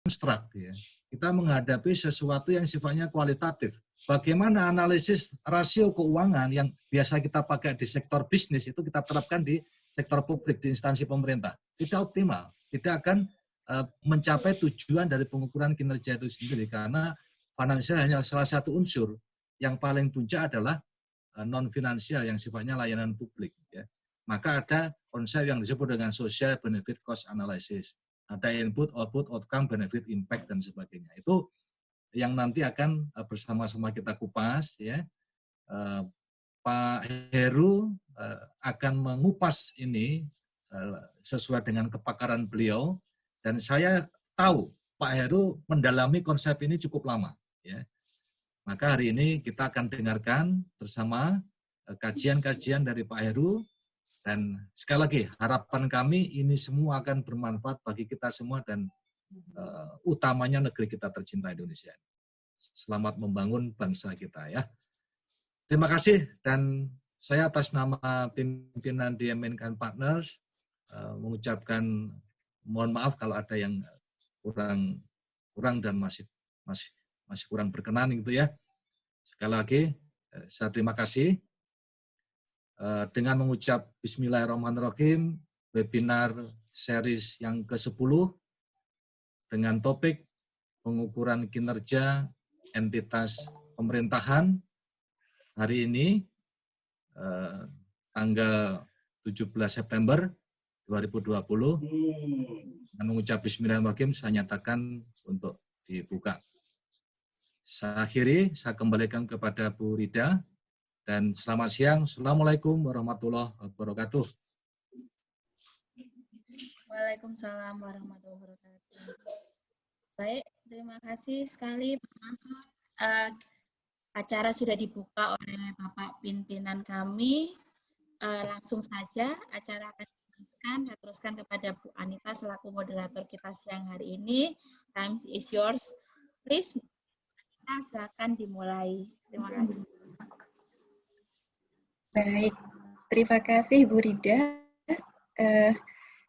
konstruk, ya. Kita menghadapi sesuatu yang sifatnya kualitatif. Bagaimana analisis rasio keuangan yang biasa kita pakai di sektor bisnis itu kita terapkan di sektor publik, di instansi pemerintah. Tidak optimal, tidak akan mencapai tujuan dari pengukuran kinerja itu sendiri, karena finansial hanya salah satu unsur. Yang paling puncak adalah non-finansial yang sifatnya layanan publik. Ya. Maka ada konsep yang disebut dengan social benefit cost analysis. Ada input, output, outcome, benefit, impact, dan sebagainya. Itu yang nanti akan bersama-sama kita kupas. Ya. Pak Heru akan mengupas ini sesuai dengan kepakaran beliau. Dan saya tahu Pak Heru mendalami konsep ini cukup lama. Ya. Maka hari ini kita akan dengarkan bersama kajian-kajian dari Pak Heru. Dan sekali lagi, harapan kami ini semua akan bermanfaat bagi kita semua dan utamanya negeri kita tercinta Indonesia. Selamat membangun bangsa kita ya. Terima kasih, dan saya atas nama pimpinan DMN Partners mengucapkan mohon maaf kalau ada yang kurang dan masih kurang berkenan gitu ya. Sekali lagi, saya terima kasih. Dengan mengucap Bismillahirrahmanirrahim, webinar series yang ke-10 dengan topik pengukuran kinerja entitas pemerintahan hari ini, tanggal 17 September 2020, dengan mengucap Bismillahirrahmanirrahim, saya nyatakan untuk dibuka. Saya akhiri, saya kembalikan kepada Bu Rida. Dan selamat siang. Assalamualaikum warahmatullahi wabarakatuh. Waalaikumsalam warahmatullahi wabarakatuh. Baik, terima kasih sekali Pak Mansur. Acara sudah dibuka oleh Bapak pimpinan kami. Langsung saja acara akan teruskan kepada Bu Anita selaku moderator kita siang hari ini. Time is yours. Please, silakan dimulai. Terima kasih. Baik, terima kasih Bu Rida.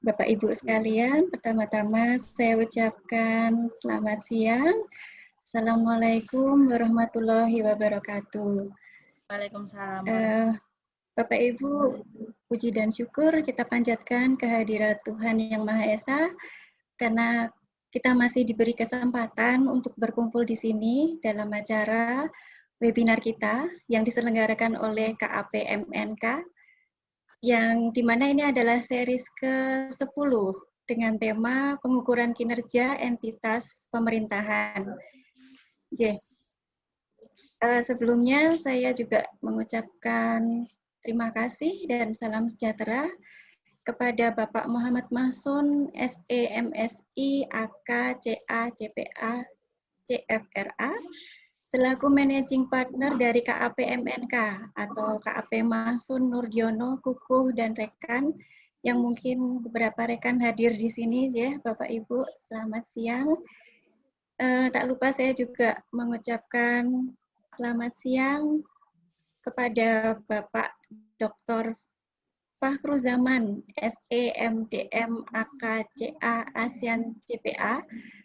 Bapak Ibu sekalian, pertama-tama saya ucapkan selamat siang. Assalamualaikum warahmatullahi wabarakatuh. Waalaikumsalam. Bapak Ibu, puji dan syukur kita panjatkan kehadirat Tuhan Yang Maha Esa karena kita masih diberi kesempatan untuk berkumpul di sini dalam acara webinar kita yang diselenggarakan oleh KAPMNK, yang dimana ini adalah series ke-10 dengan tema pengukuran kinerja entitas pemerintahan. Sebelumnya saya juga mengucapkan terima kasih dan salam sejahtera kepada Bapak Muhammad Mahsun, SE, MSI, AK, CA, CPA, CFRA, selaku Managing Partner dari KAPMNK atau KAP Mahsun Nurdiono, Kukuh, dan rekan yang mungkin beberapa rekan hadir di sini ya, Bapak Ibu, selamat siang. Tak lupa saya juga mengucapkan selamat siang kepada Bapak Dr. Fakhruzaman, SE, MDM, AK, CA, ASEAN, CPA,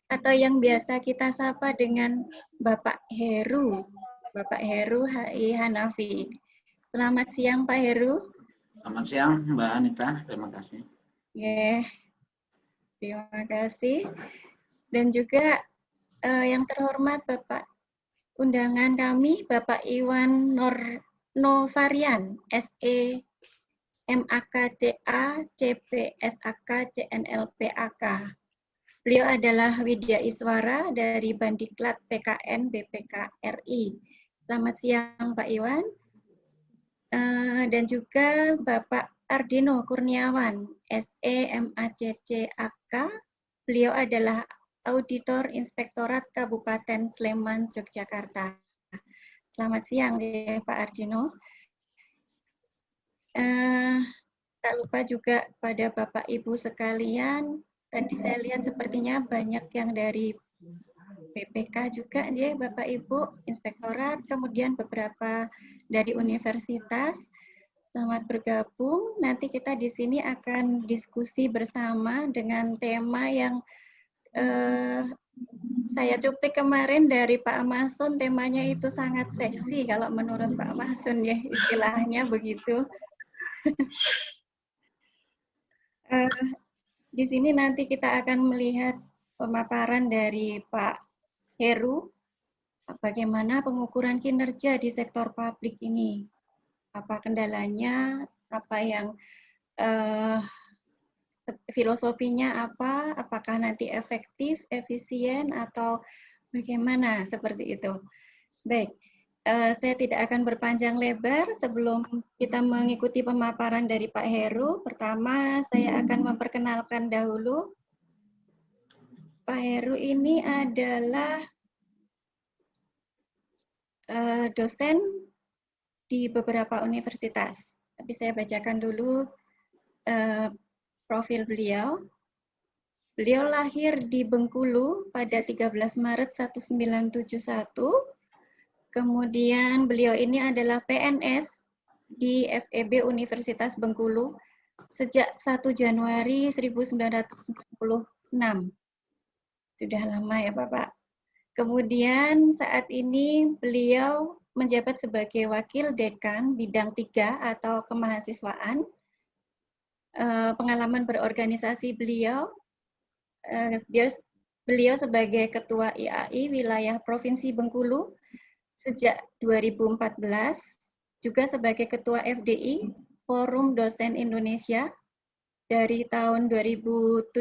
atau yang biasa kita sapa dengan Bapak Heru, Bapak Heru HI Hanafi. Selamat siang Pak Heru. Selamat siang Mbak Anita, terima kasih. Terima kasih. Dan juga yang terhormat Bapak undangan kami, Bapak Iwan Novarian, SE, MAK, CA, CP, SAK, CNLP, AK. Beliau adalah Widya Iswara dari Bandiklat PKN BPK RI. Selamat siang Pak Iwan. Dan juga Bapak Ardino Kurniawan, SE, MACC, AK. Beliau adalah Auditor Inspektorat Kabupaten Sleman, Yogyakarta. Selamat siang ya Pak Ardino. Tak lupa juga pada Bapak Ibu sekalian, tadi saya lihat sepertinya banyak yang dari BPK juga ya Bapak Ibu, Inspektorat, kemudian beberapa dari universitas. Selamat bergabung. Nanti kita di sini akan diskusi bersama dengan tema yang saya cuplik kemarin dari Pak Mason, temanya itu sangat seksi kalau menurut Pak Mason ya, istilahnya begitu. Di sini nanti kita akan melihat pemaparan dari Pak Heru, bagaimana pengukuran kinerja di sektor publik ini. Apa kendalanya, apa yang filosofinya apa, apakah nanti efektif, efisien, atau bagaimana, seperti itu. Baik, saya tidak akan berpanjang lebar. Sebelum kita mengikuti pemaparan dari Pak Heru, pertama saya akan memperkenalkan dahulu. Pak Heru ini adalah dosen di beberapa universitas. Tapi saya bacakan dulu profil beliau. Beliau lahir di Bengkulu pada 13 Maret 1971. Kemudian beliau ini adalah PNS di FEB Universitas Bengkulu sejak 1 Januari 1996. Sudah lama ya Bapak. Kemudian saat ini beliau menjabat sebagai Wakil Dekan Bidang 3 atau Kemahasiswaan. Pengalaman berorganisasi beliau sebagai Ketua IAI Wilayah Provinsi Bengkulu sejak 2014, juga sebagai Ketua FDI Forum Dosen Indonesia dari tahun 2017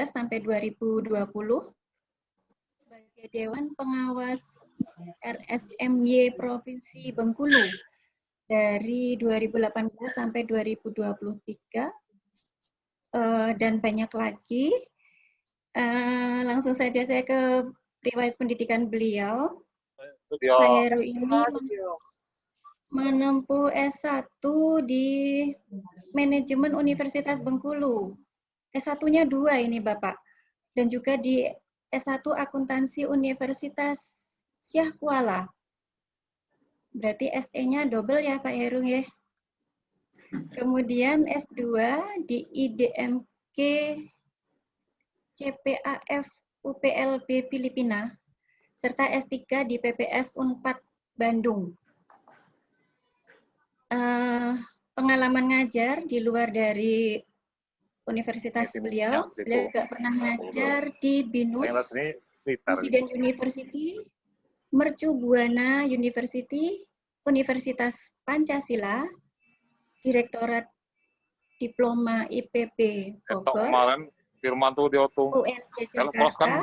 sampai 2020, sebagai Dewan Pengawas RSMY Provinsi Bengkulu dari 2018 sampai 2023, dan banyak lagi. Langsung saja saya ke riwayat pendidikan beliau. Pak Heru ini menempuh S1 di Manajemen Universitas Bengkulu. S1-nya 2 ini Bapak. Dan juga di S1 Akuntansi Universitas Syah Kuala. Berarti SE-nya double ya Pak Heru ya. Kemudian S2 di IDMK CPAF UPLB Filipina, serta S3 di PPS Unpad Bandung. Pengalaman ngajar di luar dari universitas beliau juga pernah ngajar di BINUS, Presiden University, Mercu Buana University, Universitas Pancasila, Direktorat Diploma IPB Bogor, UNJ Jakarta,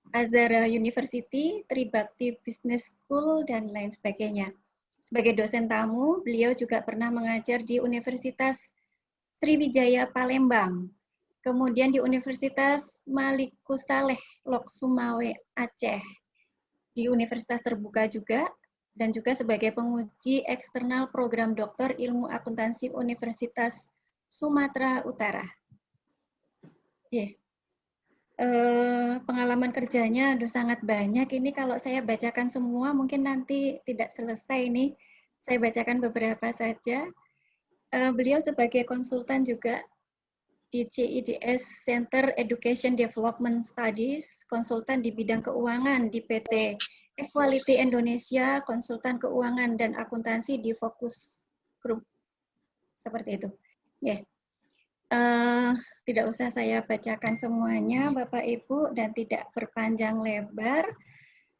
Azhara University, Tribakti Business School, dan lain sebagainya. Sebagai dosen tamu, beliau juga pernah mengajar di Universitas Sriwijaya Palembang, kemudian di Universitas Maliku Saleh, Lok Sumawe, Aceh, di Universitas Terbuka juga, dan juga sebagai penguji eksternal program doktor ilmu akuntansi Universitas Sumatera Utara. Pengalaman kerjanya sangat banyak. Ini kalau saya bacakan semua mungkin nanti tidak selesai ini. Saya bacakan beberapa saja. Beliau sebagai konsultan juga di CIDS Center Education Development Studies, konsultan di bidang keuangan di PT Equality Indonesia, konsultan keuangan dan akuntansi di Focus Group. Seperti itu. Tidak usah saya bacakan semuanya, Bapak Ibu, dan tidak berpanjang lebar.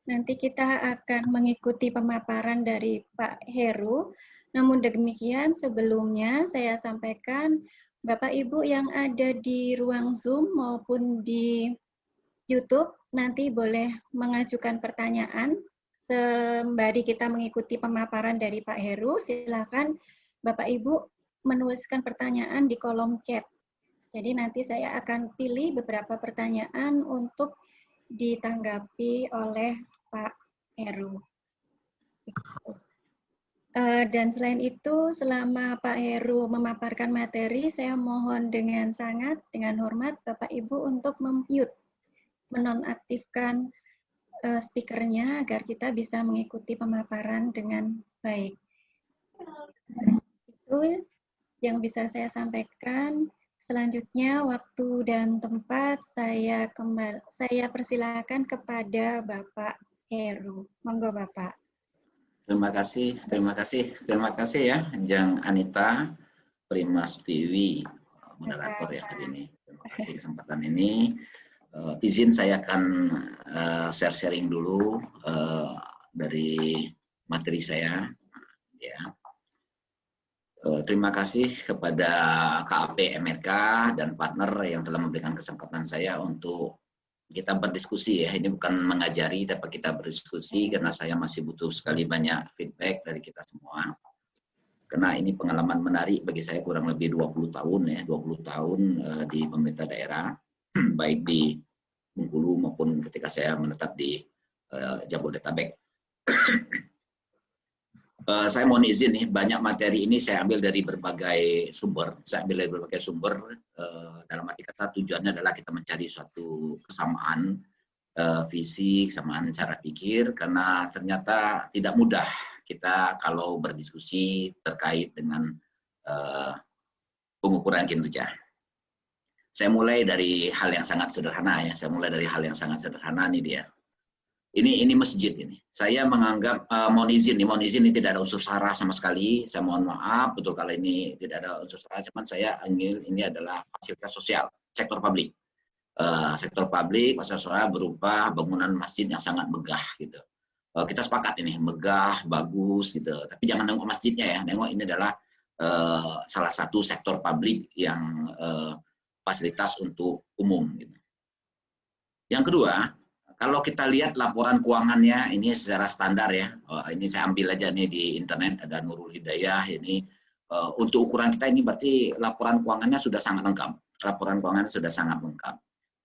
Nanti kita akan mengikuti pemaparan dari Pak Heru. Namun demikian, sebelumnya saya sampaikan, Bapak Ibu yang ada di ruang Zoom maupun di YouTube, nanti boleh mengajukan pertanyaan sembari kita mengikuti pemaparan dari Pak Heru. Silakan Bapak Ibu menuliskan pertanyaan di kolom chat. Jadi nanti saya akan pilih beberapa pertanyaan untuk ditanggapi oleh Pak Heru. Dan selain itu, selama Pak Heru memaparkan materi, saya mohon dengan hormat Bapak Ibu untuk mute, menonaktifkan speakernya agar kita bisa mengikuti pemaparan dengan baik. Itu yang bisa saya sampaikan. Selanjutnya, waktu dan tempat saya persilakan kepada Bapak Heru. Monggo Bapak. Terima kasih ya, Jang Anita, Primas TV, moderator ya hari ini. Terima kasih kesempatan ini. Izin saya akan sharing dulu dari materi saya. Ya. Terima kasih kepada KAP MRK dan partner yang telah memberikan kesempatan saya untuk kita berdiskusi ya. Ini bukan mengajari, tapi kita berdiskusi karena saya masih butuh sekali banyak feedback dari kita semua. Karena ini pengalaman menarik bagi saya, kurang lebih 20 tahun ya, 20 tahun di pemerintah daerah, baik di Bengkulu maupun ketika saya menetap di Jabodetabek. Saya mohon izin nih, banyak materi ini saya ambil dari berbagai sumber. Dalam arti kata tujuannya adalah kita mencari suatu kesamaan visi, kesamaan cara pikir, karena ternyata tidak mudah kita kalau berdiskusi terkait dengan pengukuran kinerja. Saya mulai dari hal yang sangat sederhana ya. Nih dia. Ini masjid ini. Saya menganggap mohon izin ini tidak ada unsur sara sama sekali. Saya mohon maaf betul kalau ini tidak ada unsur sara. Cuman saya ingin ini adalah fasilitas sosial sektor publik. Sektor publik fasilitas sosial berupa bangunan masjid yang sangat megah gitu. Kita sepakat ini megah, bagus gitu. Tapi jangan nengok masjidnya ya. Nengok ini adalah salah satu sektor publik yang fasilitas untuk umum. Gitu. Yang kedua. Kalau kita lihat laporan keuangannya, ini secara standar ya. Ini saya ambil aja nih di internet, ada Nurul Hidayah. Ini untuk ukuran kita ini berarti laporan keuangannya sudah sangat lengkap.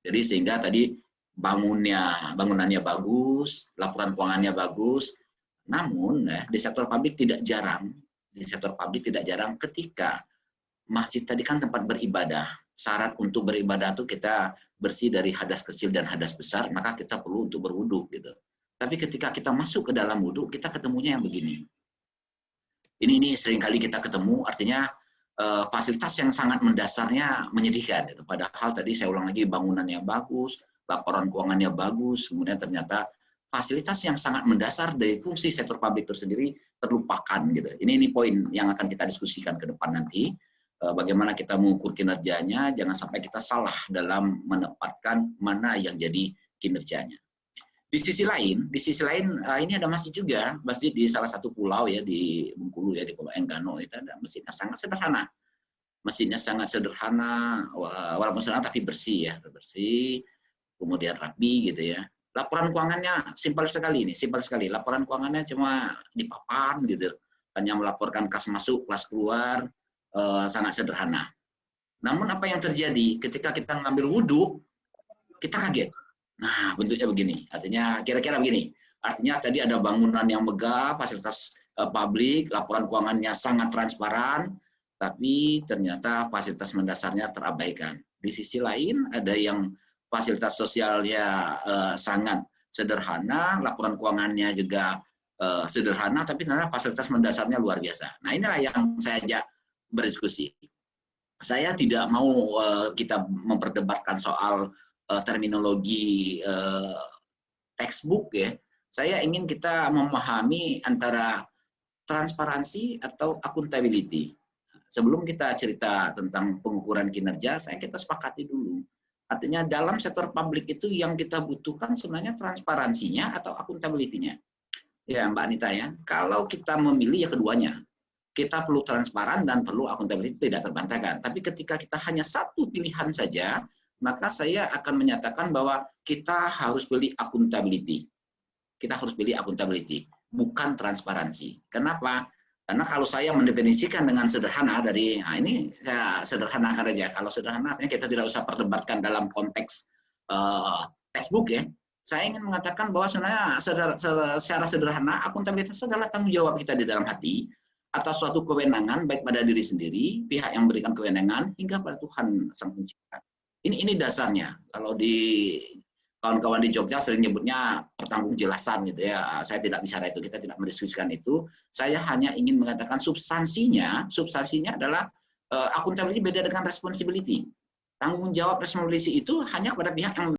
Jadi sehingga tadi bangunannya bagus, laporan keuangannya bagus. Namun di sektor publik tidak jarang ketika masjid tadi kan tempat beribadah. Syarat untuk beribadah itu kita bersih dari hadas kecil dan hadas besar, maka kita perlu untuk berwudu gitu. Tapi ketika kita masuk ke dalam wudu, kita ketemunya yang begini. Ini seringkali kita ketemu, artinya fasilitas yang sangat mendasarnya menyedihkan. Gitu. Padahal tadi saya ulang lagi, bangunannya bagus, laporan keuangannya bagus, kemudian ternyata fasilitas yang sangat mendasar dari fungsi sektor publik tersendiri terlupakan. Gitu. Ini poin yang akan kita diskusikan ke depan nanti. Bagaimana kita mengukur kinerjanya, jangan sampai kita salah dalam menempatkan mana yang jadi kinerjanya. Di sisi lain ini ada masjid juga, masjid di salah satu pulau ya di Bengkulu ya, di Pulau Enggano itu ada masjidnya sangat sederhana. Walaupun sederhana tapi bersih ya, kemudian rapi gitu ya. Laporan keuangannya simpel sekali. Laporan keuangannya cuma di papan gitu, hanya melaporkan kas masuk, kas keluar. Sangat sederhana. Namun apa yang terjadi ketika kita ngambil wudhu, kita kaget. Nah, bentuknya begini. Artinya kira-kira begini. Artinya tadi ada bangunan yang megah, fasilitas publik, laporan keuangannya sangat transparan, tapi ternyata fasilitas mendasarnya terabaikan. Di sisi lain ada yang fasilitas sosialnya sangat sederhana, laporan keuangannya juga sederhana, tapi ternyata fasilitas mendasarnya luar biasa. Nah, inilah yang saya ajak berdiskusi. Saya tidak mau kita memperdebatkan soal terminologi textbook ya. Saya ingin kita memahami antara transparansi atau accountability. Sebelum kita cerita tentang pengukuran kinerja, kita sepakati dulu. Artinya dalam sektor publik itu yang kita butuhkan sebenarnya transparansinya atau accountability-nya. Ya Mbak Anita ya, kalau kita memilih ya keduanya. Kita perlu transparan dan perlu akuntabilitas, tidak terbantahkan. Tapi ketika kita hanya satu pilihan saja, maka saya akan menyatakan bahwa kita harus pilih akuntabilitas. Bukan transparansi. Kenapa? Karena kalau saya mendefinisikan dengan sederhana dari, ini saya sederhanakan saja. Kalau sederhana, kita tidak usah perdebatkan dalam konteks textbook ya. Saya ingin mengatakan bahwa sebenarnya secara sederhana, akuntabilitas itu adalah tanggung jawab kita di dalam hati, atas suatu kewenangan baik pada diri sendiri, pihak yang memberikan kewenangan hingga pada Tuhan Sang Pencipta. Ini dasarnya. Kalau di kawan-kawan di Jogja sering nyebutnya pertanggungjelasan gitu ya. Saya tidak bicara itu, kita tidak mendiskusikan itu. Saya hanya ingin mengatakan substansinya adalah Accountability beda dengan responsibility. Tanggung jawab responsibility itu hanya pada pihak yang